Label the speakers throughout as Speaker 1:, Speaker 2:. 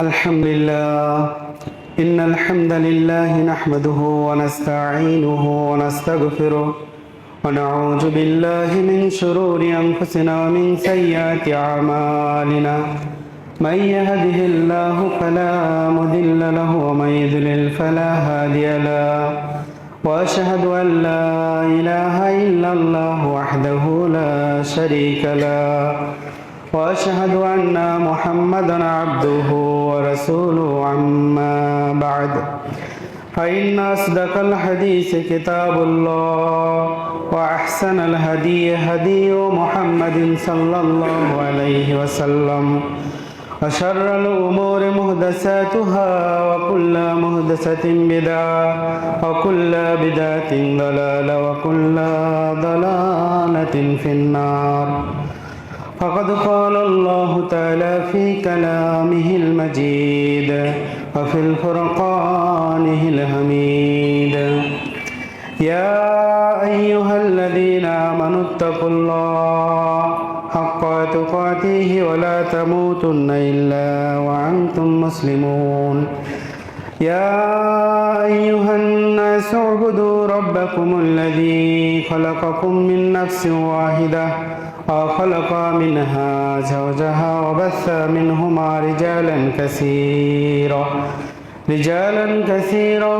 Speaker 1: الحمد لله إن الحمد لله نحمده ونستعينه ونستغفره ونعوذ بالله من شرور أنفسنا ومن سيئات أعمالنا من يهده الله فلا مضل له ومن يضلل فلا هادي له وأشهد أن لا إله إلا الله وحده لا شريك له وأشهد أن محمدا عبده ورسوله أما بعد فإن أصدق الحديث كتاب الله وأحسن الهدي هدي محمد صلى الله عليه وسلم وشر الأمور محدثاتها وكل محدثة بدعة وكل بدعة ضلالة وكل ضلالة في النار فقد قال الله تعالى في كلامه المجيد وفي الفرقانه الحميد يا أيها الذين آمنوا اتقوا الله حق تقاته ولا تموتن إلا وأنتم مسلمون يا أيها الناس اعبدوا ربكم الذي خلقكم من نفس واحدة وخلق منها زوجها وبث منهما رجالا كثيرا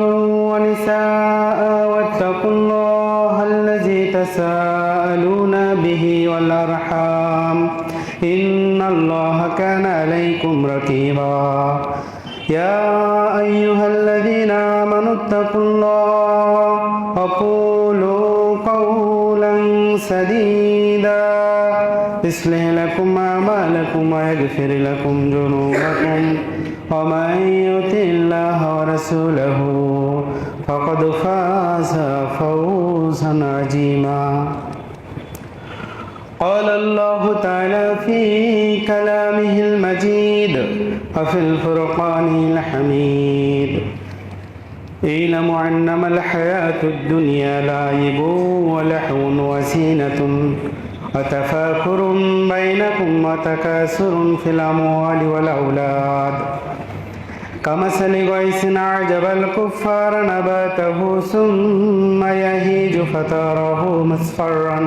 Speaker 1: ونساء واتقوا الله الذي تساءلون به والأرحام إن الله كان عليكم رقيبا يا أيها الذين آمنوا اتقوا الله وقولوا قولا سديدا يصلح لكم أعمالكم ويغفر لكم ذنوبكم ومن يطع الله ورسوله فقد فاز فوزا عظيما قال الله تعالى في كلامه المجيد وفي الفرقان الحميد اعلموا أنما الحياة الدنيا لعب ولهو وزينة وتفاخر بينكم وتكاثر في الأموال والأولاد كمثل غيث أعجب الكفار نباته ثم يهيج فتراه مصفرا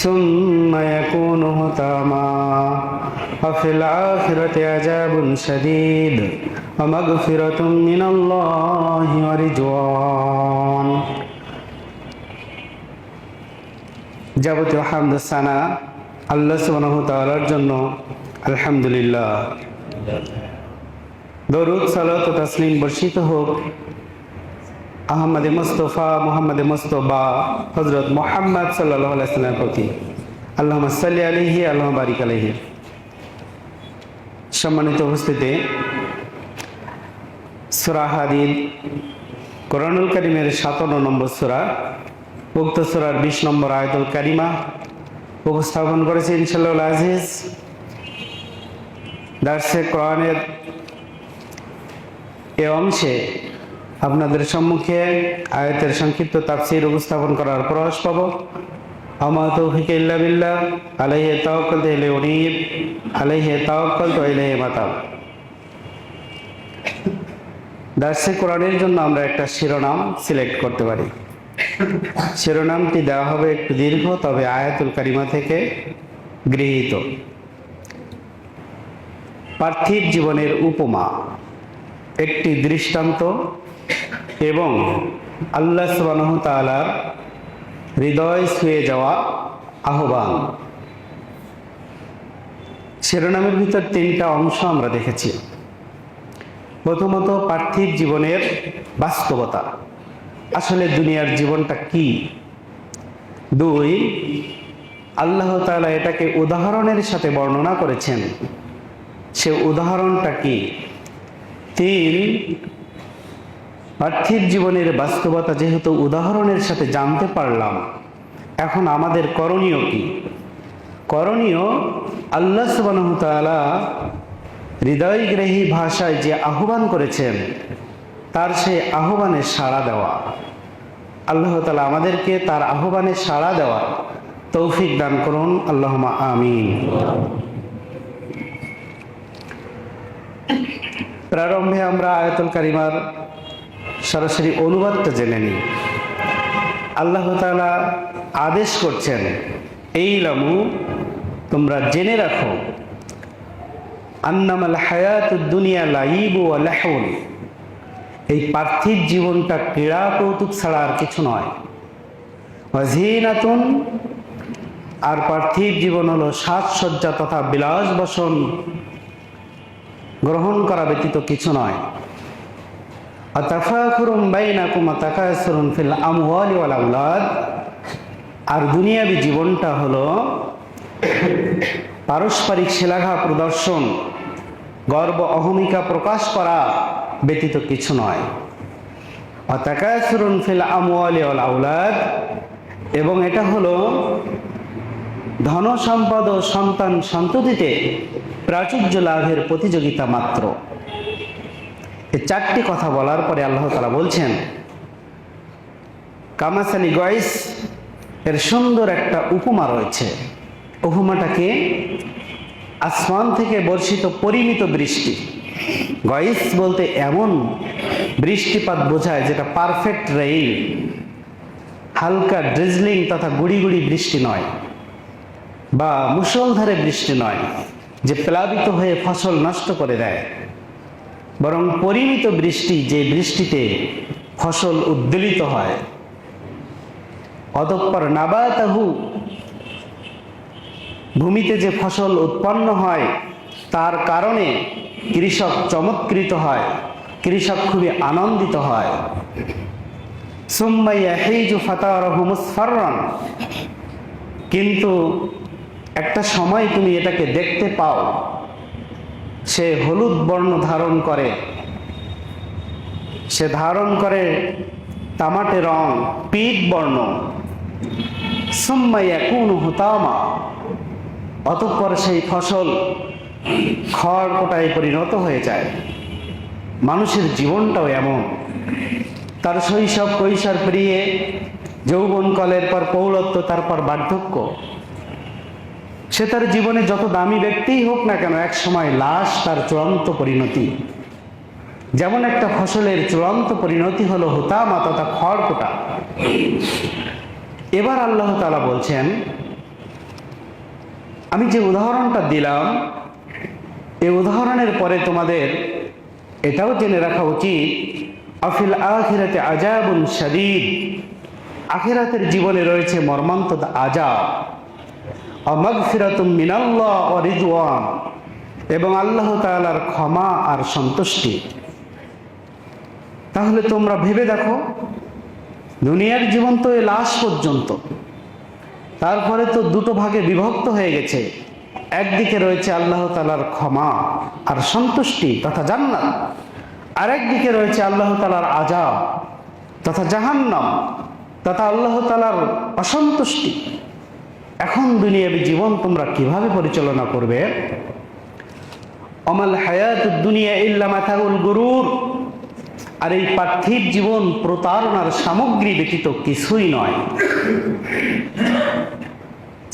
Speaker 1: ثم يكون هطاما وفي الآخرة عذاب شديد ومغفرة من الله ورضوان যাবতীয় হামদ সানা আল্লাহ সুবহানাহু ওয়া তাআলার জন্য। আলহামদুলিল্লাহ। দরুদ সালাত ও তাসলিম বর্ষিত হোক আহমদে মুস্তাফা মুহাম্মদে মুস্তাফা হযরত মুহাম্মদ সাল্লাল্লাহু আলাইহি ওয়াসাল্লামের প্রতি। আল্লাহুম্মা সাল্লি আলাইহি আল্লাহুম্মা বারিক আলাইহি। সম্মানিত উপস্থিতি, সূরা হাদীদ কোরআনুল কারীমের 57 নম্বর সূরা, উক্ত সূরার 20 নম্বর আয়াতুল কারিমা উপস্থাপন করেছে ইনশাআল্লাহ আজিজ। দার্সে কোরআনের এ অংশে আপনাদের সম্মুখে আয়াতের সংক্ষিপ্ত তাফসীর উপস্থাপন করার প্রয়াস পাব। আমা তৌফিক ইল্লা বিল্লাহ আলাইহি তাওয়াক্কালতু ওয়া ইলাইহি উনীব আলাইহি তাওয়াক্কালতু ওয়া ইলাইহি মাতাব। দার্সে কোরআনের জন্য আমরা একটা শিরোনাম সিলেক্ট করতে পারি। শিরোনামটি দেওয়া হবে একটু দীর্ঘ, তবে আয়াতুল কারিমা থেকে গৃহীত। পার্থিব জীবনের উপমা, একটি দৃষ্টান্ত এবং আল্লাহ সুবহানাহু ওয়া তাআলার হৃদয় ছুঁয়ে যাওয়া আহ্বান। শিরোনামের ভিতর 3টা অংশ আমরা দেখেছি। প্রথমত পার্থিব জীবনের বাস্তবতা, আসলে দুনিয়ার জীবনটা কি। 2, আল্লাহ তাআলা এটাকে উদাহরণের সাথে বর্ণনা করেছেন, সে উদাহরণটা কি। 3, পার্থিব জীবনের বাস্তবতা যেহেতু উদাহরণের সাথে জানতে পারলাম, এখন আমাদের করণীয় কি। করণীয় আল্লাহ সুবহানাহু ওয়া তাআলা হৃদয়গ্রাহী ভাষায় যে আহ্বান করেছেন তার সেই আহ্বানে সাড়া দেওয়া। আল্লাহ তাআলা আমাদেরকে তার আহ্বানে সাড়া দেওয়া তৌফিক দান করুন, আল্লাহুম্মা আমিন। প্রারম্ভে আমরা আয়াতুল কারিমার সরাসরি অনুবাদটা জেনে নিই। আল্লাহ তাআলা আদেশ করছেন, এই লামু, তোমরা জেনে রাখো, আন্নামাল হায়াতুদ দুনিয়া লাইবু ওয়া লাহউন, এই পার্থিব জীবনটা ক্রীড়া কৌতুক ছাড়া আর কিছু নয়। ওয়া জিনাতুন, আর পার্থিব জীবন হলো সাজসজ্জা তথা বিলাস বসন গ্রহণ করা ব্যতীত কিছু নয়। আতাফাকুরুম বাইনাকুম তাকাসুরুন ফিল আমওয়ালি ওয়াল আওলাদ, আর দুনিয়াবী জীবনটা হলো পারস্পরিক শিলাঘা প্রদর্শন, গর্ব অহমিকা প্রকাশ করা ব্যতীত কিছু নয়। তাকাসুরুন ফিল আমওয়ালি ওয়াল আওলাদ, এবং এটা হলো ধন সম্পদ ও সন্তান সন্ততিতে প্রাচুর্য লাভের প্রতিযোগিতা মাত্র। এই চারটি কথা বলার পরে আল্লাহ তাআলা বলছেন, কামাসালি গয়স, এর সুন্দর একটা উপমা রয়েছে। উপমাটাকে আসমান থেকে বর্ষিত পরিমিত বৃষ্টি। গয়স বলতে এমন বৃষ্টিপাত বোঝায় যেটা পারফেক্ট রেইন, হালকা ড্রিজলিং তথা গুড়ি গুড়ি বৃষ্টি নয়, বা মুষলধারে বৃষ্টি নয় যে প্লাবিত হয়ে ফসল নষ্ট করে দেয়, বরং পরিমিত বৃষ্টি, যে বৃষ্টিতে ফসল উদ্বেলিত হয়। অতঃপর নাবাতাহু, ভূমিতে যে ফসল উৎপন্ন হয় তার কারণে কৃষক চমৎকৃত হয়, কৃষক খুবই আনন্দিত হয়। সুম্মা ইয়াহিজু ফাতারাহু মুসফাররান, কিন্তু একটা সময় তুমি এটাকে দেখতে পাও, সে হলুদ বর্ণ ধারণ করে, সে ধারণ করে তামাটে রং, পিট বর্ণ। সুম্মা ইয়াকুনু হুতামা, অতঃপর সেই ফসল খড়কুটায় পরিণত হয়ে যায়। মানুষের জীবনটাও এমন, তার শৈশব কৈশোর পেরিয়ে যৌবন কালের পর পৌরত্ব, তারপর বার্ধক্য। সে তার জীবনে যত দামি ব্যক্তিই হোক না কেন, এক সময় লাশ তার চূড়ান্ত পরিণতি। যেমন একটা ফসলের চূড়ান্ত পরিণতি হলো হুতামা তথা খড়কুটা। এবার আল্লাহ তাআলা বলছেন, আমি যে উদাহরণটা দিলাম, এই উদাহরণের পরে তোমাদের এটাও জেনে রাখা উচিত, আফিল আখিরাতে আযাবুন শাদীদ, আখিরাতের জীবনে রয়েছে মর্মান্তিক আযাব। মাগফিরাতুম মিনাল্লাহ ওয়া রিদওয়ান, এবং আল্লাহ তাআলার ক্ষমা আর সন্তুষ্টি। তাহলে তোমরা ভেবে দেখো, দুনিয়ার জীবন তো এই লাশ পর্যন্ত, তারপরে তো দুটো ভাগে বিভক্ত হয়ে গেছে। একদিকে রয়েছে আল্লাহ তাআলার ক্ষমা আর সন্তুষ্টি তথা জান্নাত, আর একদিকে রয়েছে আল্লাহ তাআলার আযাব তথা জাহান্নাম তথা আল্লাহ তাআলার অসন্তুষ্টি। এখন দুনিয়াবী জীবন তোমরা কিভাবে পরিচালনা করবে? অমাল হায়াতুদ দুনিয়া ইল্লা মাতাউল গুরুর, আর এই পার্থিব জীবন প্রতারণার সামগ্রী ব্যতীত কিছুই নয়।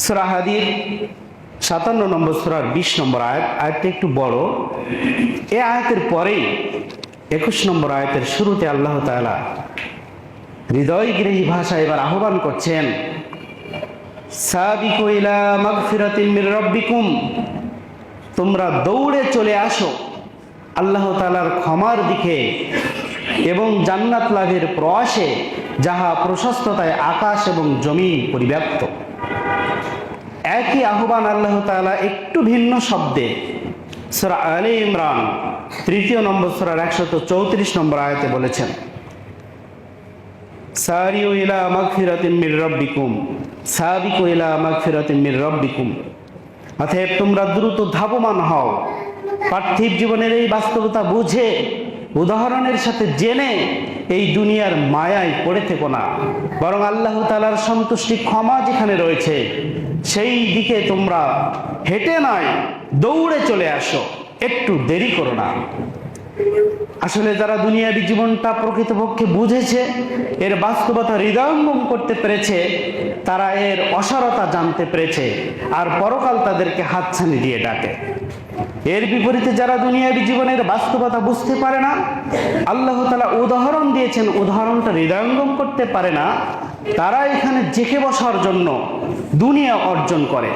Speaker 1: সূরা হাদীদ 57 নম্বর সূরার 20 নম্বর আয়াত, আয়াতটা একটু বড়। এই আয়াতের পরেই 21 নম্বর আয়াতের শুরুতে আল্লাহ তাআলা হৃদয়গ্রাহী ভাষা এবার আহ্বান করছেন, সাবিকু ইলা মাগফিরাতিন মির রাব্বিকুম, তোমরা দৌড়ে চলে আসো আল্লাহ তাআলার ক্ষমার দিকে এবং জান্নাত লাভের প্রয়াসে, যাহা প্রশস্ততায় আকাশ এবং জমিন পরিব্যাপ্ত। একই আহ্বান আল্লাহ তাআলা একটু ভিন্ন শব্দে সূরা আলে ইমরান 3 নম্বর সূরার 134 নম্বর আয়াতে বলেছেন, সারিউ ইলা মাগফিরাতিন মির রাব্বিকুম, সাবিকু ইলা মাগফিরাতিন মির রাব্বিকুম, অতএব তোমরা দ্রুত ধাবমান হও, পার্থিব জীবনের এই বাস্তবতা বুঝে, উদাহরণের সাথে জেনে এই দুনিয়ার মায়ায় পড়ে থেকো না, বরং আল্লাহ তাআলার সন্তুষ্টি ক্ষমা যেখানে রয়েছে সেই দিকে তোমরা হেঁটে নয় দৌড়ে চলে আসো, একটু দেরি করো না। আসলে যারা দুনিয়াবী জীবনটা প্রকৃতপক্ষে বুঝেছে, এর বাস্তবতা হৃদয়ঙ্গম করতে পেরেছে, তারা এর অসারতা জানতে পেরেছে, আর পরকাল তাদেরকে হাতছানি দিয়ে ডাকে। এর বিপরীতে যারা দুনিয়াবী জীবনের বাস্তবতা বুঝতে পারে না, আল্লাহ তাআলা উদাহরণ দিয়েছেন, উদাহরণটা হৃদয়ঙ্গম করতে পারে না, তারা এখানে জেকে বসার জন্য দুনিয়া অর্জন করে।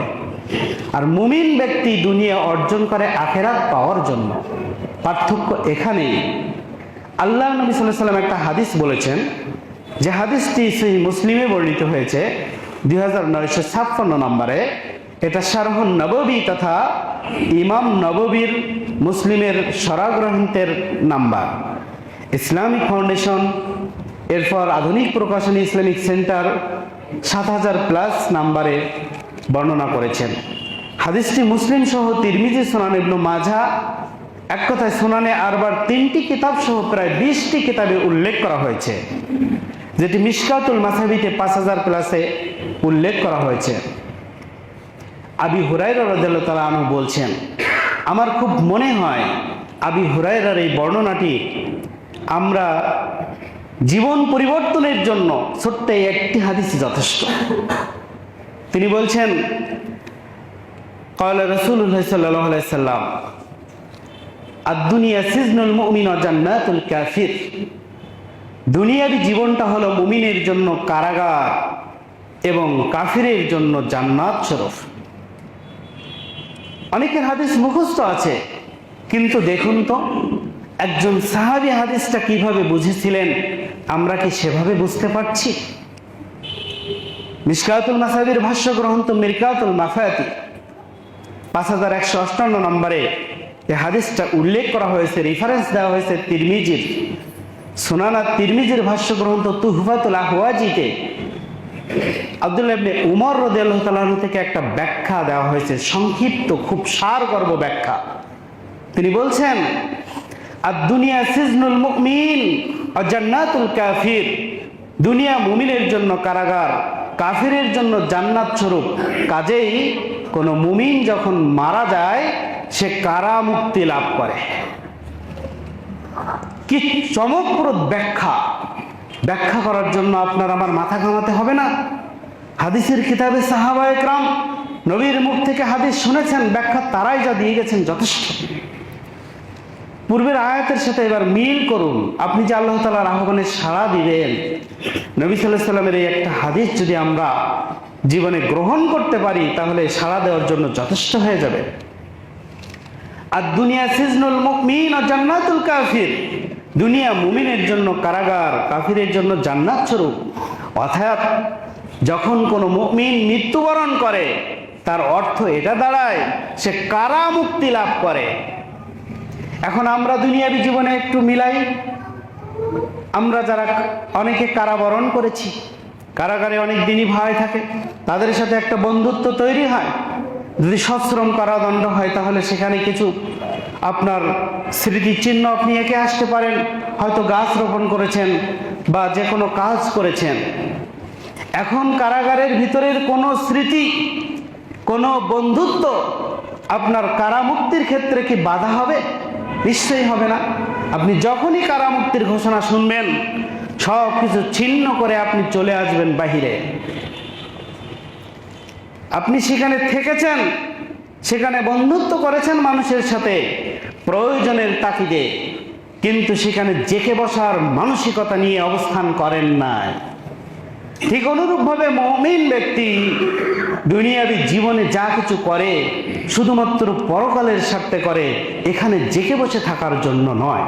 Speaker 1: আর মুমিন ব্যক্তি দুনিয়া অর্জন করে আখিরাত পাওয়ার জন্য। পার্থক্য এখানেই। আল্লাহ নবী সাল্লাল্লাহু আলাইহি ওয়াসাল্লাম একটা হাদিস বলেছেন, যে হাদিসটি সহিহ মুসলিমে বর্ণিত হয়েছে 2956 নম্বরে। এটা শারহুন নববী তথা ইমাম নববীর মুসলিমের শরহ গ্রন্থের নাম্বার, ইসলামিক ফাউন্ডেশন, এরপর আধুনিক প্রকাশনী ইসলামিক সেন্টার 7000+ নাম্বারে বর্ণনা করেছেন। হাদিসটি মুসলিম সহ তিরমিজি, সুনান ইবনে মাজাহ, এক কথায় সুনানে আরবার 3টি কিতাব সহ প্রায় 20টি কিতাবে উল্লেখ করা হয়েছে, যেটি মিশকাতুল মাসাবিতে 5000+ উল্লেখ করা হয়েছে। আবি হুরায়রা রাদিয়াল্লাহু তাআলা আনহু বলছেন, আমার খুব মনে হয় আবি হুরায়রার এই বর্ণনাটি আমরা জীবন পরিবর্তনের জন্য ছোট্ট একটি হাদিস যথেষ্ট। তিনি বলছেন, ক্বালা রাসূলুল্লাহ সাল্লাল্লাহু আলাইহি ওয়াসাল্লাম, আদ-দুনিয়া সিজনুল মুমিন ওয়া জান্নাতুল কাফির। দুনিয়াবী জীবনটা হলো মুমিনের জন্য কারাগার এবং কাফিরের জন্য জান্নাত স্বরূপ। অনেকের হাদিস মুখস্থ আছে, কিন্তু দেখুন তো একজন সাহাবী হাদিসটা কিভাবে বুঝেছিলেন, আমরা কি সেভাবে বুঝতে পারছি? মিশকাতুল মাসাবির ভাষ্য গ্রন্থ মিরকাতুল মাফাতি 5158 নম্বরে এই হাদিসটা উল্লেখ করা হয়েছে, রেফারেন্স দেওয়া হয়েছে তিরমিজির সুনান তিরমিজির ভাষ্য গ্রন্থ তুহফাতুল আহওয়াজিতে আব্দুল্লাহ ইবনে উমর রাদিয়াল্লাহু তাআলা আনহু থেকে একটা ব্যাখ্যা দেওয়া হয়েছে, সংক্ষিপ্ত, খুব সারগর্ভ ব্যাখ্যা। তিনি বলছেন, আদ-দুনিয়া সিজনুল মুমিন ওয়া জান্নাতুল কাফির। দুনিয়া মুমিনের জন্য কারাগার, কাফিরের জন্য জান্নাত স্বরূপ। কাজেই কোনো মুমিন যখন মারা যায় সে কারা মুক্তি লাভ করে। কি চমকপ্রদ ব্যাখ্যা! ব্যাখ্যা করার জন্য আপনার আমার মাথা ঘামাতে হবে না। হাদিসের কিতাবে সাহাবায়ে কেরাম নবীর মুখ থেকে হাদিস শুনেছেন, ব্যাখ্যা তারাই যা দিয়ে গেছেন যথেষ্ট। পূর্বের আয়াতের সাথে এবার মিল করুন, আপনি যে আল্লাহ তাআলার আহ্বানে সাড়া দিবেন। নবী সাল্লাল্লাহু আলাইহি ওয়াসাল্লামের এই একটা হাদিস যদি আমরা জীবনে গ্রহণ করতে পারি, তাহলে সাড়া দেওয়ার জন্য যথেষ্ট হয়ে যাবে। আদ-দুনিয়া সিজনুল মুমিন ওয়া জান্নাতুল কাফির। দুনিয়া মুমিনের জন্য কারাগার, কাফিরের জন্য জান্নাত স্বরূপ। অর্থাৎ যখন কোনো মুমিন মৃত্যুবরণ করে, তার অর্থ এটা দাঁড়ায় সে কারা মুক্তি লাভ করে। এখন আমরা দুনিয়াবী জীবনে একটু মিলাই, আমরা যারা অনেকে কারাবরণ করেছি, কারাগারে অনেক দিনই ভয় থাকে, তাদের সাথে একটা বন্ধুত্ব তৈরি হয়। যদি সশ্রম কারাদণ্ড হয়, তাহলে সেখানে কিছু আপনার স্মৃতিচিহ্ন আপনি এঁকে আসতে পারেন, হয়তো গাছ রোপণ করেছেন বা যে কোনো কাজ করেছেন। এখন কারাগারের ভিতরের কোনো স্মৃতি, কোনো বন্ধুত্ব আপনার কারামুক্তির ক্ষেত্রে কি বাধা হবে? নিশ্চয়ই হবে না। আপনি যখনই কারামুক্তির ঘোষণা শুনবেন, সব কিছু ছিন্ন করে আপনি চলে আসবেন বাহিরে। আপনি সেখানে থেকেছেন, সেখানে বন্ধুত্ব করেছেন মানুষের সাথে প্রয়োজনের তাগিদে, কিন্তু সেখানে জেকে বসার মানসিকতা নিয়ে অবস্থান করেন নাই। ঠিক অনুরূপভাবে মুমিন ব্যক্তি দুনিয়াবী জীবনে যা কিছু করে শুধুমাত্র পরকালের স্বার্থে করে, এখানে জেকে বসে থাকার জন্য নয়।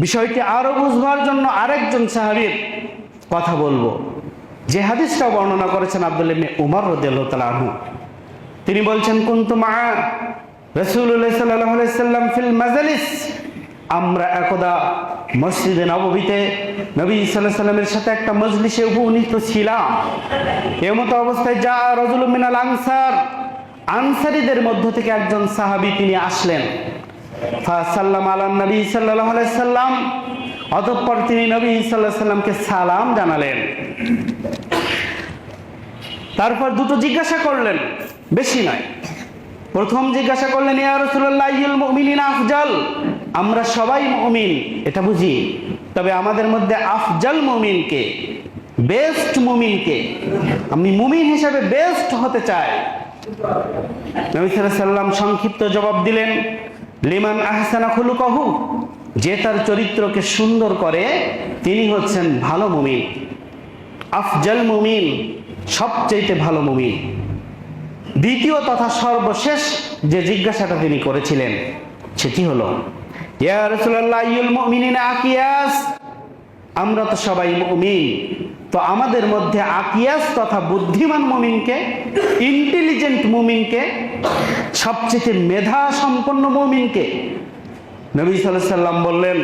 Speaker 1: বিষয়টি আরো বুঝবার জন্য আরেকজন সাহাবীর কথা বলবো, যে হাদিসটা বর্ণনা করেছেন আব্দুল্লাহ ইবনে উমর রাদিয়াল্লাহু তাআলা আনহু। তিনি বলছেন, কুনতু মা রাসূলুল্লাহ সাল্লাল্লাহু আলাইহি ওয়াসাল্লাম ফিল মাজলিস। আমরা একদা মসজিদে নববীতে নবী সাল্লাল্লাহু আলাইহি ওয়াসাল্লামের সাথে একটা মজলিসে উপনীত ছিলাম। এমত অবস্থায় যা রাজুলুম মিনাল আনসার, আনসারীদের মধ্য থেকে একজন সাহাবী তিনি আসলেন। ফাসাল্লাম আলা নবী সাল্লাল্লাহু আলাইহি ওয়াসাল্লাম। অতঃপর তিনি নবী সাল্লাল্লাহু আলাইহি ওয়াসাল্লামকে সালাম জানালেন। তারপর দুটো জিজ্ঞাসা করলেন, বেশি নয়। প্রথম জিজ্ঞাসা করলেন, ইয়া রাসূলুল্লাহ আইয়ুল মুমিনিনা আফজাল। আমরা সবাই মুমিন, এটা বুঝি, তবে আমাদের মধ্যে আফজাল মুমিন কে, বেস্ট মুমিন কে? আমি মুমিন হিসেবে বেস্ট হতে চাই, নবী সাল্লাল্লাহু আলাইহি সাল্লাম সংক্ষিপ্ত জবাব দিলেন, লিমান আহসানা খুলুকাহু, যে তার চরিত্রকে সুন্দর করে তিনি হচ্ছেন ভালো মুমিন। আফজাল মুমিন, সবচেয়ে ভালো মুমিন। দ্বিতীয় তথা সর্বশেষ যে জিজ্ঞাসাটা তিনি করেছিলেন সেটি হলো, ইয়া রাসূলুল্লাহ আইয়ুল মুমিনিনা আকিয়াস, আমরা তো সবাই মুমিন, তো আমাদের মধ্যে আকিয়াস তথা বুদ্ধিমান মুমিনকে, ইন্টেলিজেন্ট মুমিনকে, সবচেয়ে মেধা সম্পন্ন মুমিনকে? নবী সাল্লাল্লাহু আলাইহি সাল্লাম বললেন,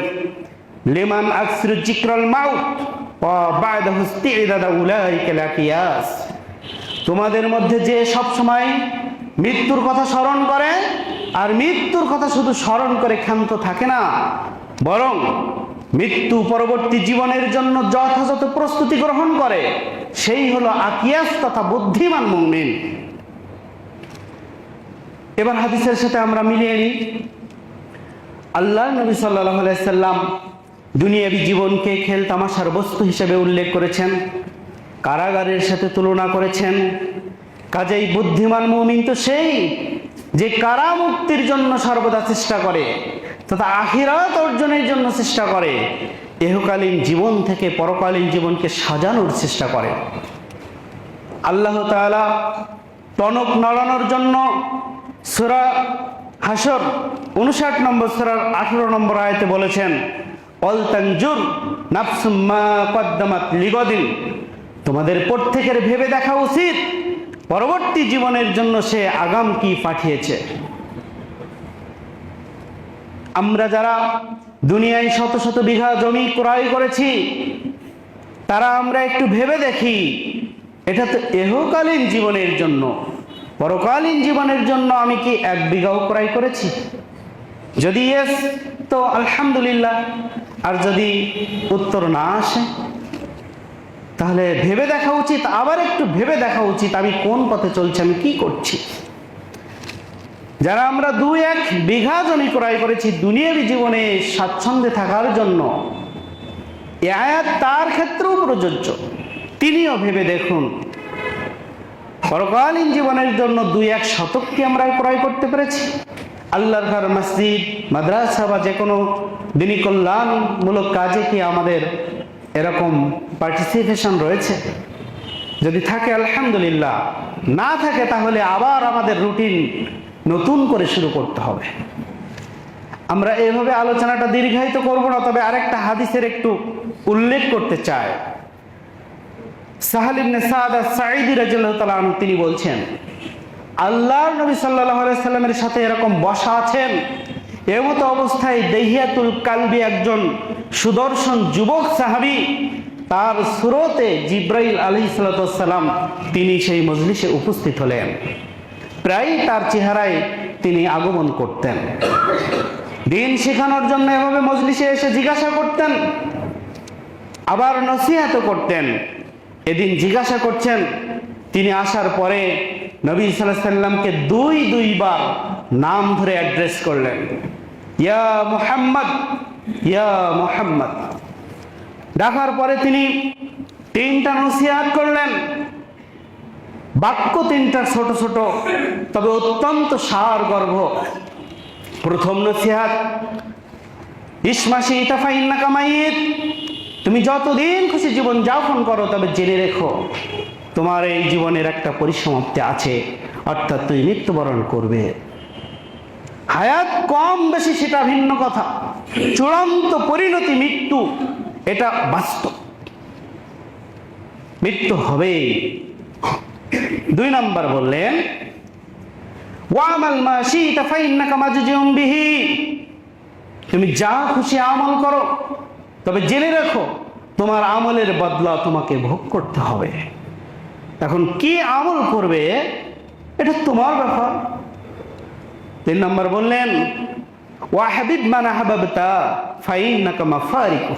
Speaker 1: লিমান আকসিরু যিকরাল মাউত ওয়া বা'দাহু ইসতি'দাদা উলাইকা আকিয়াস, তোমাদের মধ্যে যে সব সময় মৃত্যুর কথা স্মরণ করে আর মৃত্যুর কথা শুধু স্মরণ করে ক্ষান্ত থাকে না, বরং মৃত্যু পরবর্তী জীবনের জন্য যথাযথ প্রস্তুতি গ্রহণ করে, সেই হলো আকিয়াস তথা বুদ্ধিমান মুমিন। এবার হাদিসের সাথে আমরা মিলিয়ে নিই। আল্লাহর নবী সাল্লাল্লাহু আলাইহি সাল্লাম দুনিয়াবী জীবনকে খেল তামাশার বস্তু হিসেবে উল্লেখ করেছেন, কারাগারের সাথে তুলনা করেছেন। কাজেই বুদ্ধিমান মুমিন তো সেই যে কারা মুক্তির জন্য সর্বদা চেষ্টা করে তথা আখিরাত অর্জনের জন্য চেষ্টা করে, ইহকালীন জীবন থেকে পরকালীন জীবনকে সাজানোর চেষ্টা করে। আল্লাহ তাআলা টনক নড়ানোর জন্য সূরা হাসর 59 নম্বর সূরার 18 নম্বর আয়াতে বলেছেন, অল তানজুর নাফসুম মা কদ্দামাত লিগাদিন, তোমাদের প্রত্যেকের ভেবে দেখা উচিত পরবর্তী জীবনের জন্য সে আগাম কি পাঠিয়েছে। আমরা যারা দুনিয়ায় শত শত বিঘা জমি ক্রয় করেছি, তারা আমরা একটু ভেবে দেখি, এটা তো ইহকালীন জীবনের জন্য, পরকালীন জীবনের জন্য আমি কি 1 বিঘাও ক্রয় করেছি? যদি ইয়েস তো আলহামদুলিল্লাহ, আর যদি উত্তর না আসে তাহলে ভেবে দেখা উচিত, আবার একটু ভেবে দেখা উচিত আমি কোন পথে চলছি, আমি কি করছি। যারা আমরা 2-1 বিঘা জমি ক্রয় করেছি দুনিয়াবী জীবনে স্বাচ্ছন্দ্যে থাকার জন্য, এ আয়াত তার ক্ষেত্রেও প্রযোজ্য। তিনিও ভেবে দেখুন, পরকালীন জীবনের জন্য 2-1 শতক কি আমরা ক্রয় করতে পেরেছি? আল্লাহর ঘর, মসজিদ, মাদ্রাসা বা যে কোনো দিনী কল্যাণমূলক কাজে কি আমাদের এরকম পার্টিসিপেশন রয়েছে? যদি থাকে আলহামদুলিল্লাহ, না থাকে তাহলে আবার আমাদের রুটিন নতুন করে শুরু করতে হবে। আমরা এইভাবে আলোচনাটা দীর্ঘায়িত করব না, তবে আরেকটা হাদিসের একটু উল্লেখ করতে চাই। সাহাল ইবনে সাদ আস-সাঈদী রাদিয়াল্লাহু তাআলা আনহু তিনি বলছেন, আল্লাহর নবী সাল্লাল্লাহু আলাইহি সাল্লামের সাথে এরকম বসা আছেন, এমতো অবস্থায় দেহিয়াতুল কালবি একজন সুদর্শন যুবক সাহাবী, তার সুরতে জিব্রাইল আলাইহিস সালাম তিনি সেই মজলিসে উপস্থিত হলেন। প্রায় তার চেহারায় তিনি আগমন করতেন। দিন শেখানোর জন্য এভাবে মজলিসে এসে জিজ্ঞাসা করতেন, আবার নসিহত করতেন। এদিন জিজ্ঞাসা করছেন, তিনি আসার পরে নবী সাল্লাল্লাহু আলাইহি সাল্লামকে 2 বার নাম ধরে অ্যাড্রেস করলেন, ইয়া মুহাম্মদ, ইয়া মুহাম্মদ। ডাকার পরে তিনি 3টা নসিহত করলেন। বাক্য 3টা ছোট ছোট, তবে অত্যন্ত সারগর্ভ। প্রথম নসিহত, ইসমাশি ইতাফাইন্নাকা মাইয়িত, তুমি যতদিন খুশি জীবন যাপন করো, তবে জেনে রেখো তোমার এই জীবনের একটা পরিসমাপ্তি আছে, অর্থাৎ তুমি মৃত্যুবরণ করবে। হায়াত কম বেশি সেটা ভিন্ন কথা, চূড়ান্ত পরিণতি মৃত্যু, এটা বাস্তব, মৃত্যু হবে। 2 নম্বর বললেন, ওয়ামাল মা শি'তা ফাইন্নাকা মাজজুম বিহি, তুমি যা খুশি আমল করো, তবে জেনে রাখো তোমার আমলের বদলা তোমাকে ভোগ করতে হবে। এখন কি আমল করবে এটা তোমার ব্যাপার। 3 নম্বর বললেন, ওয়াহাবিব মান আহবাবতা ফাইন্নাকা মাফারিকু,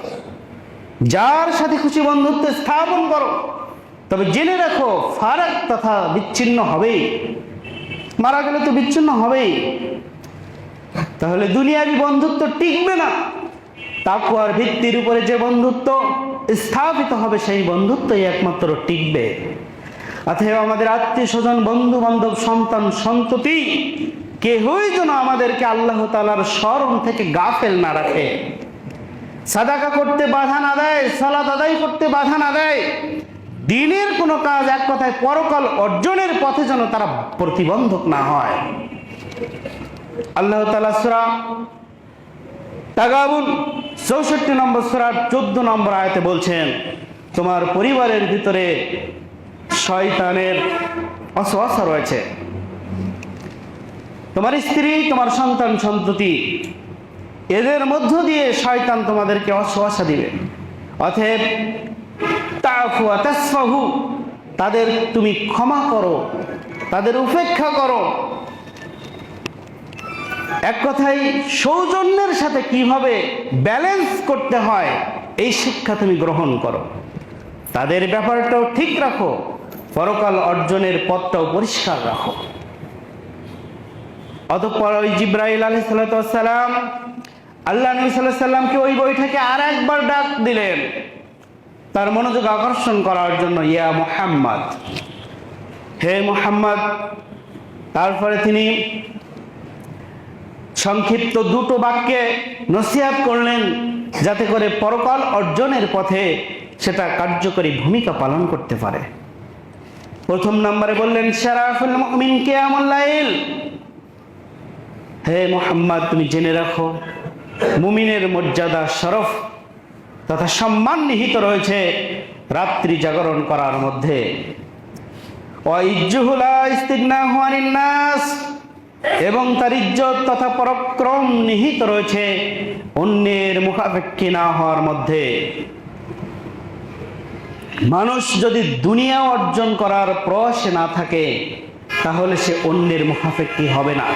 Speaker 1: যার সাথে খুশি বন্ধুত্ব স্থাপন করো, তবে জেনে রাখো ফারাক তথা বিচ্ছিন্ন হবেই, মারা গেলে তো বিচ্ছিন্ন হবেই। তাহলে দুনিয়াবী বন্ধুত্ব টিকবে না, তাকওয়ার ভিত্তির উপরে যে বন্ধুত্ব স্থাপিত হবে সেই বন্ধুত্বই একমাত্র টিকবে। অতএব আমাদের আত্মীয় স্বজন, বন্ধু বান্ধব, সন্তান সন্ততি কেহই যেন আমাদেরকে আল্লাহ তাআলার স্মরণ থেকে গাফেল না রাখে। সাদাকা করতে বাধা না দেয়, সালাত আদায় করতে বাধা না দেয়, দিনের কোনো কাজ, এক কথায় পরকাল অর্জনের পথে যেন তারা প্রতিবন্ধক না হয়। আল্লাহ তাআলা সূরা তাগাবুন 64 নম্বর সূরার 14 নম্বর আয়াতে বলছেন, তোমার পরিবারের ভিতরে শয়তানের ওয়াসওয়াসা রয়েছে। তোমার স্ত্রী, তোমার সন্তান সন্ততি, এদের মধ্য দিয়ে শয়তান তোমাদেরকে ওয়াসওয়াসা দিবে। অতএব তাফু ওয়া তাসফাহু, তাদের তুমি ক্ষমা করো, তাদের উপেক্ষা করো। এক কথায় সৌজন্যের সাথে কিভাবে ব্যালেন্স করতে হয় এই শিক্ষা তুমি গ্রহণ করো। তাদের ব্যাপারটাও ঠিক রাখো, পরকাল অর্জনের পথটাও পরিষ্কার রাখো। অতঃপর ওই জিবরাইল আলাইহিস সালাম আল্লাহ নবী সাল্লাল্লাহু আলাইহি সাল্লামকে ওই বৈঠকে আর একবার ডাক দিলেন, তার মনোযোগ আকর্ষণ করার জন্য, ইয়া মুহাম্মদ, হে মুহাম্মদ। তারপরে তিনি সংক্ষিপ্ত দুটো বাক্যে নসিহত করলেন, যাতে করে পরকাল অর্জনের পথে সেটা কার্যকরী ভূমিকা পালন করতে পারে। প্রথম নম্বরে বললেন, শারাফুল মুমিন কিয়ামুল লাইল, হে মুহাম্মদ, তুমি জেনে রাখো মুমিনের মর্যাদা, শরফ তথা সম্মান নিহিত রয়েছে রাত্রি জাগরণ করার মধ্যে। ওয়াইজ্জুহু লা ইস্তিগনাহু আনিন নাস, এবং তার ইজ্জত তথা পরাক্রম নিহিত রয়েছে অন্যের মুখাপেক্ষী না হওয়ার মধ্যে। মানুষ যদি দুনিয়া অর্জন করার প্রয়াসে না থাকে, তাহলে সে অন্যের মুখাপেক্ষী হবে না।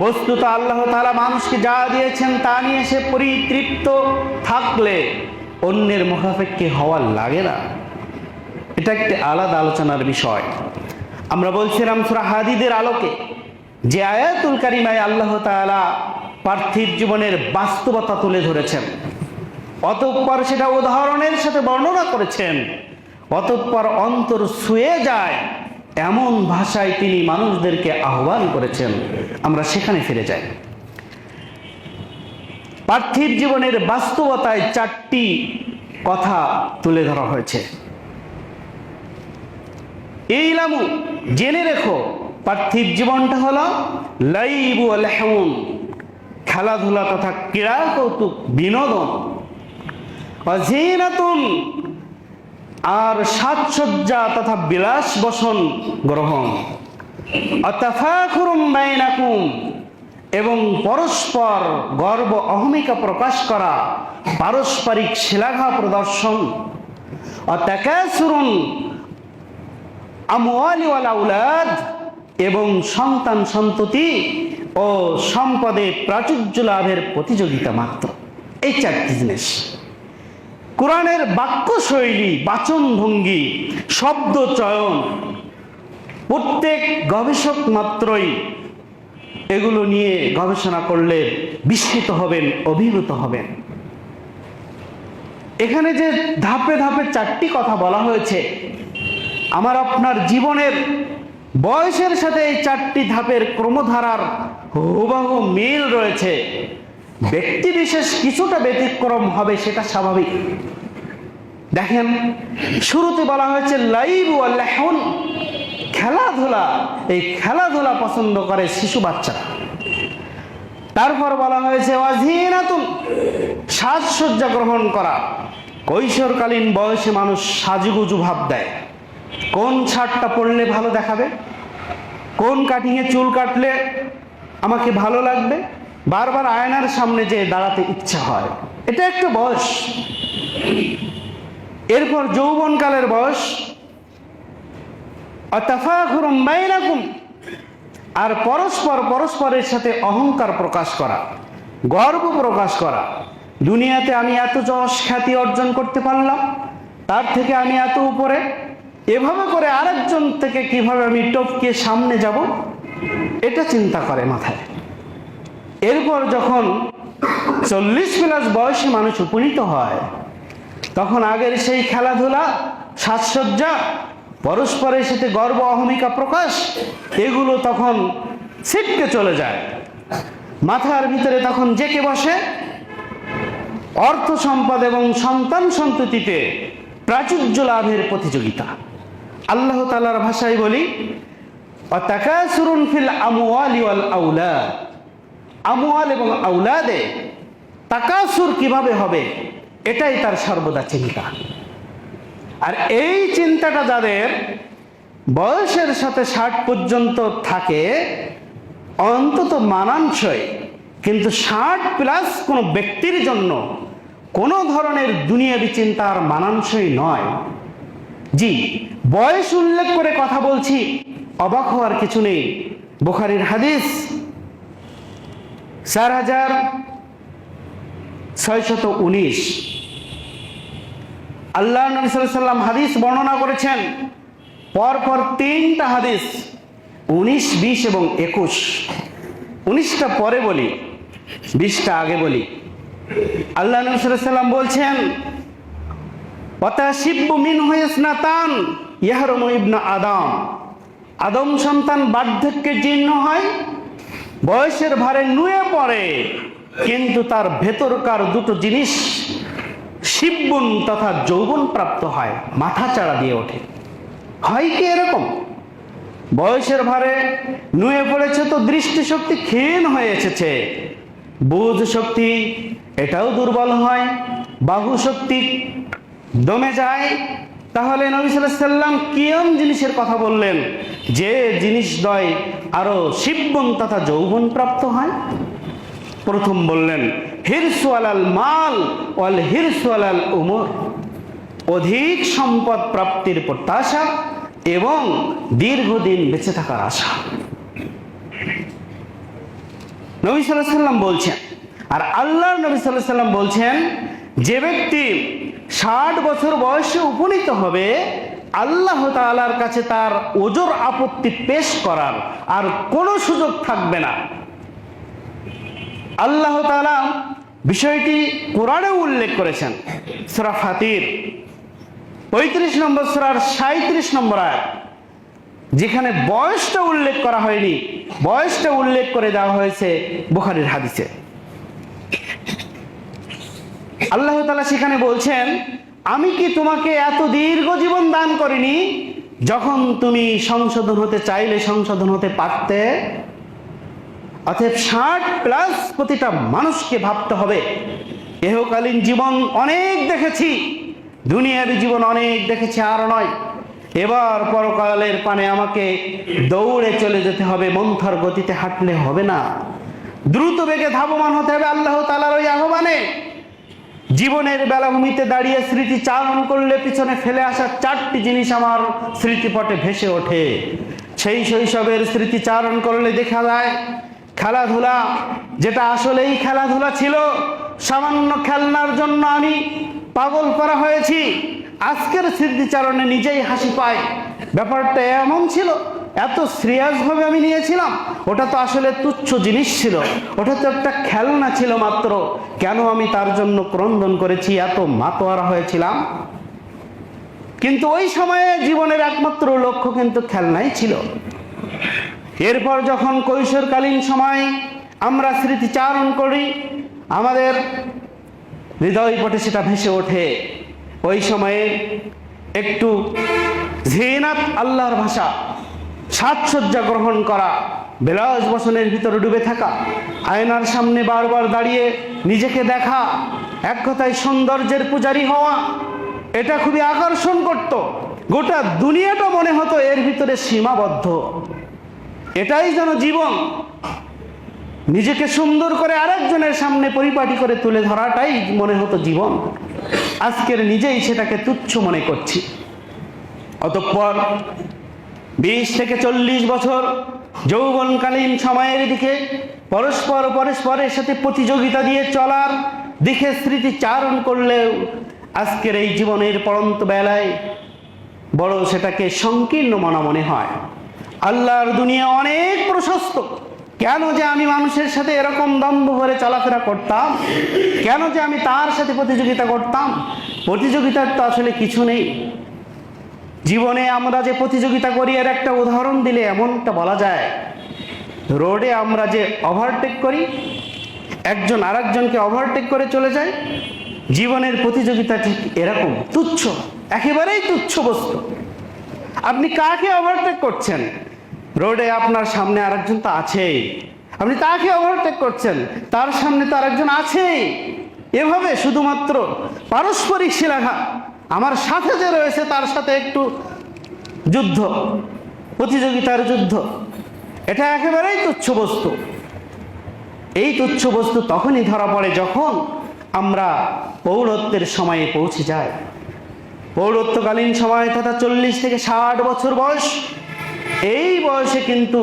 Speaker 1: বস্তুত আল্লাহ তাআলা মানুষকে যা দিয়েছেন তা নিয়ে সে পরিতৃপ্ত থাকলে অন্যের মুখাপেক্ষী হওয়া লাগে না। এটা একটি আলাদা আলোচনার বিষয়। আমরা বলছিলাম সূরা হাদীদের আলোকে যে আয়াতুল কারিমায় আল্লাহ তাআলা পার্থিব জীবনের বাস্তবতা তুলে ধরেছেন, অতঃপর সেটা উদাহরণের সাথে বর্ণনা করেছেন, অতঃপর অন্তর ছুঁয়ে যায় এমন ভাষায় তিনি মানুষদেরকে আহ্বান করেছেন। আমরা সেখানে ফিরে যাই। পার্থিব জীবনের বাস্তবতায় 4টি কথা তুলে ধরা হয়েছে। ইলামু, জেনে রেখো, পার্থিব জীবনটা হলো লাইবু ওয়া লাহউন, খেলাধুলা তথা ক্রীড়া কৌতুক বিনোদন, ওয়াজিনাতুন, আর সাজসজ্জা তথা বিলাস বসন গ্রহণ, আতাফাখুরুম বাইনাকুম, এবং পরস্পর গর্ব অহমিকা প্রকাশ করা, পারস্পরিক শ্লাঘা প্রদর্শন, আতাকাসুরুন আমওয়ালি ওয়াল আওলাদ, এবং সন্তান সন্ততি ও সম্পদে প্রাচুর্য লাভের প্রতিযোগিতা মাত্র। এই 4টি জিনিস কোরআনের বাক্য শৈলী, বাচন ভঙ্গি, শব্দ চয়ন, প্রত্যেক গবেষক মাত্রই এগুলো নিয়ে গবেষণা করলে বিস্মিত হবেন, অভিভূত হবেন। এখানে যে ধাপে ধাপে 4টি কথা বলা হয়েছে, আমার আপনার জীবনের বয়সের সাথে এই 4টি ধাপের ক্রমধারার হুবহু মিল রয়েছে। ব্যক্তি বিশেষ কিছুটা ব্যতিক্রম হবে, সেটা স্বাভাবিক। দেখেন, শুরুতে বলা হয়েছে লাইব ওয়াল লাহউন, খেলাধুলা। এই খেলাধুলা পছন্দ করে শিশু বাচ্চারা। তারপর বলা হয়েছে ওয়াজিনাতুন, সাজসজ্জা গ্রহণ করা। কৈশোরকালীন বয়সে মানুষ সাজুগুজু ভাব দেয়, কোন শার্টটা পরলে ভালো দেখাবে, কোন কাটিংয়ে চুল কাটলে আমাকে ভালো লাগবে, বারবার আয়নার সামনে যে দাঁড়াতে ইচ্ছা হয়। এটা একটা বয়স। এরপর যৌবনকালের বয়স, আতাফাখুরুম বাইনাকুম, আর পরস্পরের সাথে অহংকার প্রকাশ করা, গর্ব প্রকাশ করা। দুনিয়াতে আমি এত যশ খ্যাতি অর্জন করতে পারলাম, তার থেকে আমি এত উপরে, এভাবে করে আরেকজন থেকে কিভাবে আমি টপকে সামনে যাব, এটা চিন্তা করে মাথায়। এরপর যখন 40+ বয়সী মানুষ উপনীত হয়, তখন আগের সেই খেলাধুলা, সাজসজ্জা পরস্পরের সাথে গর্ব অহমিকা প্রকাশ, এগুলো তখন ছিটকে চলে যায়। মাথার ভিতরে তখন জেঁকে বসে অর্থ সম্পদ এবং সন্তান সন্ততিতে প্রাচুর্য লাভের প্রতিযোগিতা। আল্লাহ তাআলার ভাষায় বলি, অতাকাসুরুন ফিল আমওয়ালি ওয়াল আওলাদ, আমওয়াল এবং আওলাদে তাকাসুর কিভাবে হবে এটাই তার সর্বদা চিন্তা। আর এই চিন্তাটা যাদের বয়সের সাথে 60 পর্যন্ত থাকে অন্তত মানানসই, কিন্তু 60+ কোনো ব্যক্তির জন্য কোনো ধরনের দুনিয়াবি চিন্তা আর মানানসই নয়। জি, বয়স উল্লেখ করে কথা বলছি, অবাক হওয়ার কিছু নেই। বুখারীর হাদিস 4619, আল্লাহ নবী সাল্লাল্লাহু আলাইহি ওয়াসাল্লাম হাদিস বর্ণনা করেছেন, পরপর 3টা হাদিস 19, 20 এবং 21। 19টা পরে বলি, 20টা আগে বলি। আল্লাহ নবী সাল্লাল্লাহু আলাইহি ওয়াসাল্লাম বলছেন, ওয়াতাশিব্বু মিনহু ইসনাতান ইয়াহরুমু ইবনু আদম, আদম সন্তান বার্ধক্যে জীর্ণ হয়, বয়সের ভারে নুয়ে পড়ে, কিন্তু তার ভেতরকার দুটো জিনিস শিববুন তথা যৌবন প্রাপ্ত হয়, মাথা চাড়া দিয়ে ওঠে। হয় কি এরকম? বয়সের ভারে নুয়ে পড়েছে তো দৃষ্টিশক্তি ক্ষীণ হয়ে এসেছে, বুধ শক্তি এটাও দুর্বল হয়, বাহু শক্তি দমে যায়। তাহলে নবী সাল্লাল্লাহু আলাইহি ওয়াসাল্লাম কিয়ম জিনিসের কথা বললেন, যে জিনিস দয় আরো শিববন তথা যৌবন প্রাপ্ত হয়? প্রথম বললেন হিরসু আলাল মাল ওয়াল হিরসু আলাল উমর, অধিক সম্পদ প্রাপ্তির প্রত্যাশা এবং দীর্ঘদিন বেঁচে থাকার আশা। নবী সাল্লাল্লাহু আলাইহি ওয়াসাল্লাম বলছেন, আর আল্লাহর নবী সাল্লাল্লাহু আলাইহি ওয়াসাল্লাম বলছেন, যে ব্যক্তি 60 বছর বয়সে উপনীত হবে, আল্লাহ তাআলার কাছে তার ওজর আপত্তি পেশ করার আর কোনো সুযোগ থাকবে না। আল্লাহ তাআলা বিষয়টি কোরআনে উল্লেখ করেছেন, সূরা ফাতির 35 নম্বর সূরার 37 নম্বর আয়াত, যেখানে বয়সটা উল্লেখ করা হয়নি, বয়সটা উল্লেখ করে দেওয়া হয়েছে বুখারীর হাদিসে। আল্লাহ তাআলা সেখানে বলছেন, আমি কি তোমাকে এত দীর্ঘ জীবন দান করিনি, যখন তুমি সংশোধন হতে চাইলে সংশোধন হতে পারতে? অতএব 60+ প্রতিটা মানুষকে ভাবতে হবে, ইহকালীন জীবন অনেক দেখেছি, দুনিয়াবী জীবন অনেক দেখেছি, আর নয়। এবার পরকালের পানে আমাকে দৌড়ে চলে যেতে হবে, মন্থর গতিতে হাঁটলে হবে না, দ্রুত বেগে ধাবমান হতে হবে আল্লাহ তাআলার ওই আহ্বানে। জীবনের বেলাভূমিতে দাঁড়িয়ে স্মৃতি চারণ করলে পিছনে ফেলে আসা 4টি জিনিস আমার স্মৃতিপটে ভেসে ওঠে। সেই শৈশবের স্মৃতি চারণ করলে দেখা যায় খেলাধুলা, যেটা আসলেই খেলাধুলা ছিল, সামান্য খেলনার জন্য আমি পাগল করা হয়েছি। আজকের স্মৃতিচারণে নিজেই হাসি পায়, ব্যাপারটা এমন ছিল, এত সিরিয়াসভাবে আমি নিয়েছিলাম, ওটা তো আসলে তুচ্ছ জিনিস ছিল, ওটা তো একটা খেলনা ছিল মাত্র, কেন আমি তার জন্য ক্রন্দন করেছি, এত মাতোয়ারা হয়েছিলাম। কিন্তু ওই সময়ে জীবনের একমাত্র লক্ষ্য কিন্তু খেলনাই ছিল। এরপর যখন কৈশোরকালীন সময় আমরা স্মৃতিচারণ করি, আমাদের হৃদয় পটে সেটা ভেসে ওঠে। ওই সময়ে একটু জিনাত, আল্লাহর ভাষা, সাজসজ্জা গ্রহণ করা, বিলাস বসনের ভিতরে ডুবে থাকা, আয়নার সামনে বারবার দাঁড়িয়ে নিজেকে দেখা, এক কথায় সৌন্দর্যের পূজারী হওয়া, এটা খুবই আকর্ষণ করত। গোটা দুনিয়াটা মনে হতো এর ভিতরে সীমাবদ্ধ, এটাই যেন জীবন। নিজেকে সুন্দর করে আরেকজনের সামনে পরিপাটি করে তুলে ধরাটাই মনে হতো জীবন। আজকের নিজেই সেটাকে তুচ্ছ মনে করছি। অতঃপর 20 থেকে 40 বছর যৌবনকালীন সময়ের দিকে পরস্পরের সাথে প্রতিযোগিতা দিয়ে চলার দিকে স্মৃতিচারণ করলেও আজকের এই জীবনের পড়ন্ত বেলায় বড় সেটাকে সংকীর্ণ মনে হয়। আল্লাহর দুনিয়া অনেক প্রশস্ত, কেন যে আমি মানুষের সাথে এরকম দম্ভ ভরে চলাফেরা করতাম, কেন যে আমি তার সাথে প্রতিযোগিতা করতাম? প্রতিযোগিতার তো আসলে কিছু নেই। জীবনে আমরা যে প্রতিযোগিতা করি এর একটা উদাহরণ দিলে এমনটা বলা যায়, রোডে আমরা যে ওভারটেক করি, একজন আরেকজনকে ওভারটেক করে চলে যায়, জীবনের প্রতিযোগিতা ঠিক এরকম তুচ্ছ, একেবারেই তুচ্ছ বস্তু। আপনি কাকে ওভারটেক করছেন? রোডে আপনার সামনে আরেকজন তো আছেই, আপনি তাকে ওভারটেক করছেন, তার সামনে তো আরেকজন আছেই। এভাবে শুধুমাত্র পারস্পরিক শিলাঘাত, আমার সাথে যে রয়েছে তার সাথে একটু যুদ্ধ, প্রতিযোগিতার যুদ্ধ, এটা একেবারেই তুচ্ছ বস্তু। এই তুচ্ছ বস্তু তখনই ধরা পড়ে যখন আমরা পৌরত্বের সময়ে পৌঁছে যাই। পৌরত্বকালীন সময় তথা 40 থেকে 60 বছর বয়স, এই বয়সে কিন্তু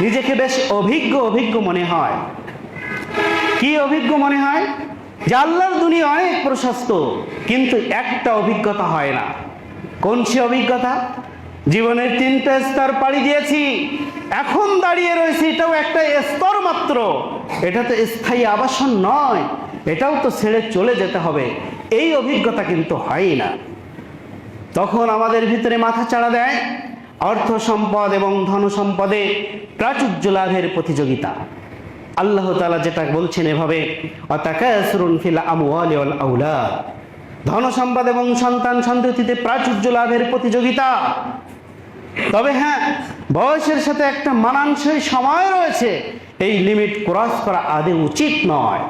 Speaker 1: নিজেকে বেশ অভিজ্ঞ মনে হয়। কি অভিজ্ঞ মনে হয়? যে আল্লাহর দুনিয়া অনেক প্রশস্ত, কিন্তু একটা অভিজ্ঞতা হয় না। কোন সে অভিজ্ঞতা? জীবনের 3টা স্তর পাড়ি দিয়েছি, এখন দাঁড়িয়ে রয়েছে, এটাও একটা স্তর মাত্র, এটা তো স্থায়ী আবাসন নয়, এটাও তো ছেড়ে চলে যেতে হবে। এই অভিজ্ঞতা কিন্তু হয় না। তখন আমাদের ভিতরে মাথা চাড়া দেয় অর্থ সম্পদ এবং ধন সম্পদে প্রাচুর্য লাভের প্রতিযোগিতা। আল্লাহ তাআলা যেটা বলছেন এভাবে, ওয়াতাকাসুরুন ফিল আমওয়ালি ওয়াল আওলাদ, ধন সম্পদ এবং সন্তান সন্ততিতে প্রাচুর্য লাভের প্রতিযোগিতা। তবে হ্যাঁ, বয়সের সাথে একটা মানানসই সময় রয়েছে, এই লিমিট ক্রস করা আদৌ উচিত নয়।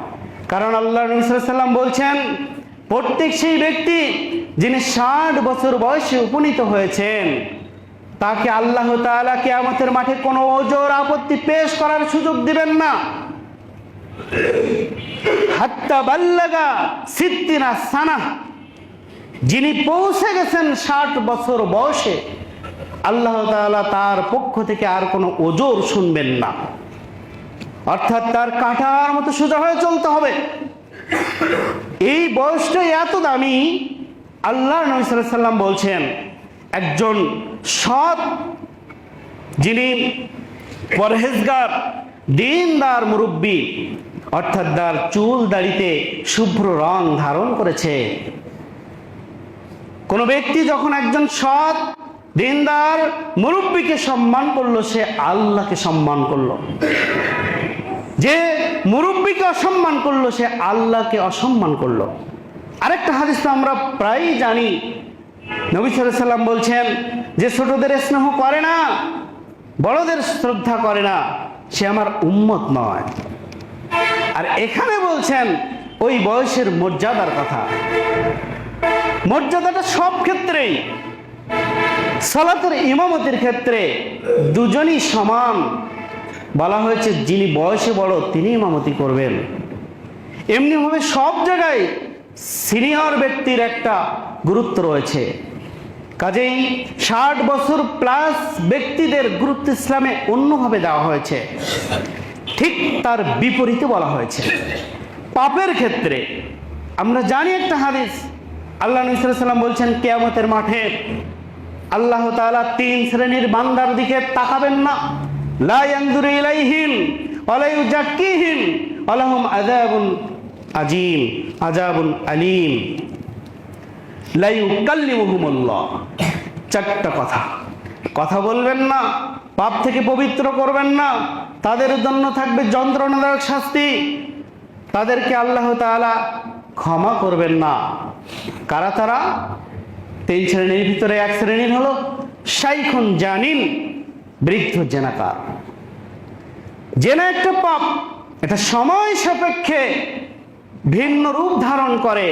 Speaker 1: কারণ আল্লাহ নবী সাল্লাল্লাহু আলাইহি ওয়াসাল্লাম বলছেন, প্রত্যেক সেই ব্যক্তি যিনি 60 বছর বয়সে উপনীত হয়েছেন, তাকে আল্লাহ তাআলা কিয়ামতের মাঠে কোনো ওজর আপত্তি পেশ করার সুযোগ দিবেন না। হাত্তা বাল্লাগা সিদ্দিনা সানা, যিনি পৌঁছে গেছেন 60 বছর বয়সে, আল্লাহ তাআলা তার পক্ষ থেকে আর কোনো ওজর শুনবেন না। অর্থাৎ তার কাঁটার মতো সোজা হয়ে চলতে হবে। এই বয়সটাই এত দামি। আল্লাহ নবী সাল্লাল্লাহু আলাইহি ওয়াসাল্লাম বলছেন, একজন সৎ, যিনি পরহেজগার, দিনদার মুরব্বী, অর্থাৎ তার চুল দাড়িতে শুভ্র রং ধারণ করেছে। কোন ব্যক্তি যখন একজন সৎ দিনদার মুরব্বীকে সম্মান করলো, সে আল্লাহকে সম্মান করলো। যে মুরব্বীকে অসম্মান করলো, সে আল্লাহকে অসম্মান করলো। আরেকটা হাদিস তো আমরা প্রায়ই জানি, নবী সাল্লাল্লাহু আলাইহি ওয়াসাল্লাম বলছেন, যে ছোটদের স্নেহ করে না, বড়দের শ্রদ্ধা করে না, সে আমার উম্মত নয়। আর এখানে বলছেন ওই বয়সের মর্যাদার কথা। মর্যাদাটা সব ক্ষেত্রেই, সালাতের ইমামতির ক্ষেত্রে দুজনই সমান। বলা হয়েছে যিনি বয়সে বড় তিনি ইমামতি করবেন। এমনিভাবে সব জায়গায় সিনিয়র ব্যক্তির একটা গুরুত্ব রয়েছে। কাজেই 60 বছর প্লাস ব্যক্তিদের গুরুত্ব ইসলামে অন্যভাবে দেওয়া হয়েছে। ঠিক তার বিপরীতে বলা হয়েছে পাপের ক্ষেত্রে। আমরা জানি একটা হাদিস, আল্লাহ নবী সাল্লাল্লাহু আলাইহি ওয়াসাল্লাম বলছেন, কিয়ামতের মাঠে আল্লাহ তাআলা 3 শ্রেণীর বান্দার দিকে তাকাবেন না। লা ইয়ানজুরু ইলাইহিম ওয়া লা ইউজাক্কিহিম ওয়া লাহুম আযাবুন আজিম, আযাবুন আলীম, লা ইউকাল্লিমুহুমুল্লাহ। 4টা কথা বলবেন না, পাপ থেকে পবিত্র করবেন না, তাদের জন্য থাকবে যন্ত্রণাদায়ক শাস্তি, তাদেরকে আল্লাহ তাআলা ক্ষমা করবেন না। কারা তারা? 3 শ্রেণীর ভিতরে 1 শ্রেণীর হলো শাইখুন জানিন, বৃদ্ধ জেনাকার। জেনা একটা পাপ, এটা সময় সাপেক্ষে ভিন্ন রূপ ধারণ করে।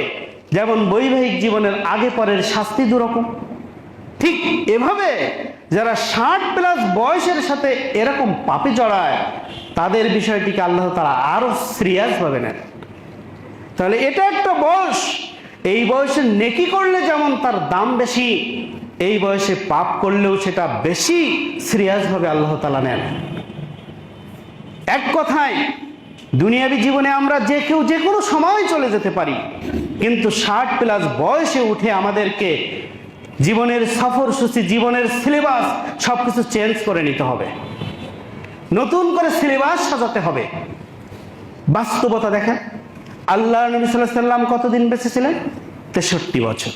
Speaker 1: যেমন বৈবাহিক জীবনের আগে পরের শাস্তি দুরকম, ঠিক এভাবে যারা 60 প্লাস বয়সের সাথে এরকম পাপে জড়ায়, তাদের বিষয়টিকে আল্লাহ তাআলা আরো সিরিয়াস ভাবে নেন। তাহলে এটা একটা বয়স, এই বয়সে নেকি করলে যেমন তার দাম বেশি, এই বয়সে পাপ করলেও সেটা বেশি সিরিয়াস ভাবে আল্লাহ তাআলা নেন। এক কথায়, দুনিয়াবী জীবনে আমরা যে কেউ যে কোনো সময় চলে যেতে পারি, কিন্তু 60 প্লাস বয়সে উঠে আমাদেরকে জীবনের সফরসূচি, জীবনের সিলেবাস সবকিছু চেঞ্জ করে নিতে হবে, নতুন করে সিলেবাস সাজাতে হবে। বাস্তবতা দেখেন, আল্লাহ নবী সাল্লাল্লাহু আলাইহি ওয়াসাল্লাম কতদিন বেঁচে ছিলেন? 63 বছর।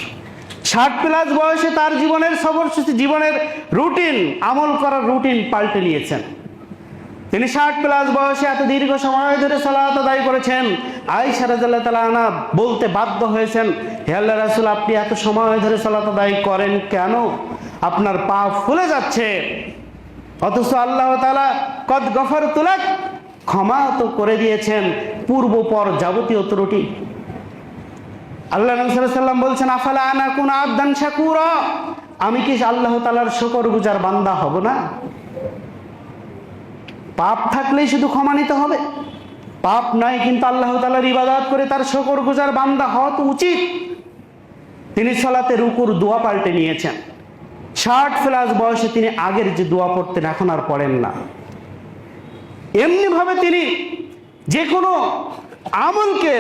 Speaker 1: 60+ বয়সে তার জীবনের জীবনের রুটিন, আমল করার রুটিন পাল্টে নিয়েছেন। তিনি 60+ বয়সে এত দীর্ঘ সময় ধরে সালাত আদায় করেছেন। আয়েশা রাদিয়াল্লাহু তাআলা আনহা বলতে বাধ্য হয়েছেন, হে আল্লাহর রাসূল, আপনি এত সময় ধরে সালাত আদায় করেন কেন? আপনার পা ফুলে যাচ্ছে, অথচ আল্লাহ তাআলা কদ গফারতু লাক, ক্ষমা তো করে দিয়েছেন পূর্ব পর যাবতীয় ত্রুটি। আল্লাহ নবী সাল্লাল্লাহু আলাইহি ওয়াসাল্লাম বলছেন, আফালা আনাকুনা আবদান শাকুরা, আমি কি আল্লাহ তাআলার শুকরগুজার বান্দা হব না? পাপ থাকলেই শুধু ক্ষমা নিতে হবে? পাপ নাই কিন্তু আল্লাহ তাআলার ইবাদত করে তার শুকরগুজার বান্দা হওয়া তো উচিত। তিনি সালাতে রুকুর দোয়া পাল্টে নিয়েছেন। 60+ বয়সে তিনি আগের যে দোয়া পড়তেন এখন আর পড়েন না। এমনি ভাবে তিনি যে কোনো আমলকে